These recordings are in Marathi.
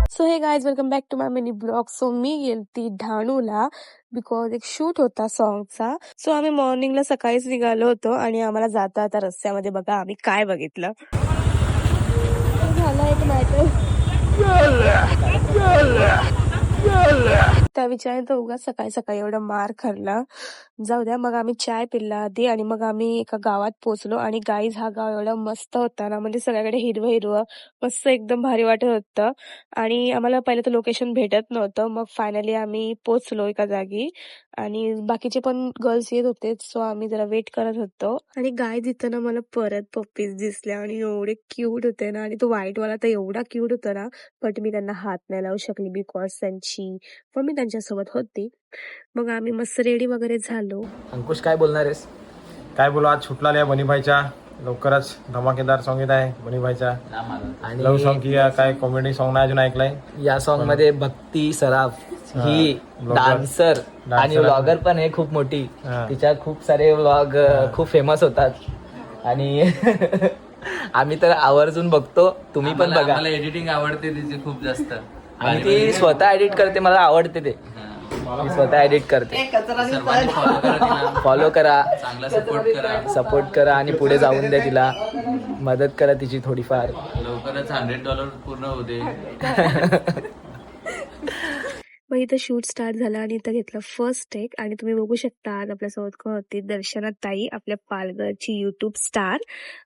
So hey guys welcome back to my mini blog. So मी गेलती ढाणूला बिकॉज एक शूट होता सॉन्गचा. सो आम्ही मॉर्निंगला सकाळीच निघालो होतो आणि आम्हाला जाता आता रस्त्यामध्ये बघा आम्ही काय बघितलं. झाला एक मॅटर त्या विचाराने तर उगाच सकाळी सकाळी एवढा मार खाल्ला. जाऊ द्या. मग आम्ही चाय पिल्ला आधी आणि मग आम्ही एका गावात पोहोचलो आणि गाईज हा गाव एवढा मस्त होता ना, म्हणजे सगळ्याकडे हिरवं हिरवं मस्त एकदम भारी वाटत होतं. आणि आम्हाला पहिलं तर लोकेशन भेटत नव्हतं. मग फायनली आम्ही पोहोचलो एका जागी आणि बाकीचे पण गर्ल्स येत होते. सो आम्ही जरा वेट करत होतो आणि गाय तिथं ना मला परत पप्पीज दिसल्या आणि एवढे क्यूट होते ना. आणि तो व्हाईट वाला तर एवढा क्यूट होता ना, बट मी त्यांना हात नाही लावू शकली बिकॉज त्यांची मम्मी त्यांच्यासोबत होती. मग आम्ही मस्त रेडी वगैरे झालो. अंकुश काय बोलणार आहेस? काय बोलू, आज सुटला आहे बनीभाईच्या. लवकरच धमाकेदार सॉन्ग येत आहे बनीभाईच्या. आणि लव्ह सॉन्ग किंवा काय कॉमेडी सॉन्ग नाही अजून ऐकलाय. या सॉन्ग मध्ये भक्ती सराफ ही डान्सर आणि व्लॉगर पण आहे खूप मोठी. तिच्या खूप सारे व्लॉग खूप फेमस होतात आणि आम्ही तर आवर्जून बघतो. तुम्ही पण बघा. मला एडिटिंग आवडते तिची खूप जास्त आणि ती स्वतः एडिट करते. मला आवडते ते. ती स्वतः एडिट करते. सर्वांनी फॉलो करा तिला, फॉलो करा, चांगला सपोर्ट करा आणि पुढे जाऊन द्या तिला. मदत करा तिची थोडीफार. लवकरच $100 पूर्ण होते. मग इथं शूट स्टार्ट झाला आणि इथं घेतलं फर्स्ट टेक आणि तुम्ही बघू शकता आज आपल्यासोबत कोण होती. दर्शना ताई, आपल्या पालघरची युट्यूब स्टार.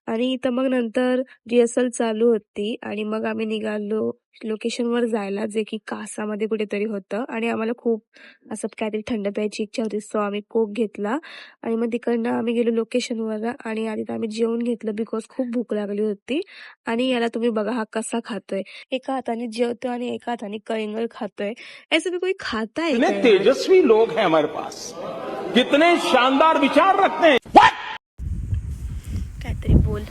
आणि इथं मग नंतर रिहर्सल चालू होती आणि मग आम्ही निघालो लोकेशनवर जायला, जे की कासामध्ये कुठेतरी होतं. आणि आम्हाला खूप असं काहीतरी थंड प्यायची इच्छा होती. सो आम्ही कोक घेतला आणि मग तिकडनं आम्ही गेलो लोकेशनवर आणि आधी तर आम्ही जेवण घेतलं बिकॉज खूप भूक लागली होती. आणि याला तुम्ही बघा हा कसा खातोय. एका हाताने जेवतो आणि एका हाताने कलिंगड खातोय. ऐसे भी कोई खाता है? कितने तेजस्वी लोग हैं हमारे पास, कितने शानदार विचार रखते हैं. काहीतरी बोल.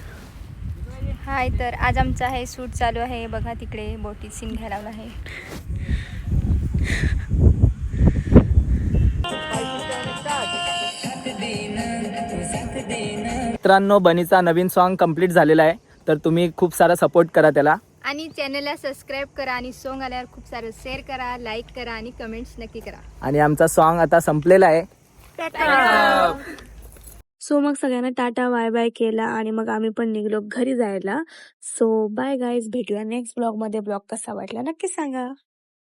हाय, तर आज आमचं आहे शूट चालू आहे. बघा तिकडे बोटी सीन घ्यायला लावला आहे. मित्रांनो, बनीचा नवीन सॉन्ग कंप्लीट झालेला आहे. तर तुम्ही खूप सारा सपोर्ट करा त्याला आणि चॅनलला सबस्क्राईब करा आणि सॉन्ग आल्यावर खूप सारं शेअर करा, लाईक करा आणि कमेंट्स नक्की करा. आणि आमचा सॉन्ग आता संपलेला आहे. सो मग सगळ्यांना टाटा बाय बाय केला आणि मग आम्ही पण निघलो घरी जायला. सो बाय गाईज, भेटूया नेक्स्ट ब्लॉग मध्ये. ब्लॉग कसा वाटला नक्की सांगा.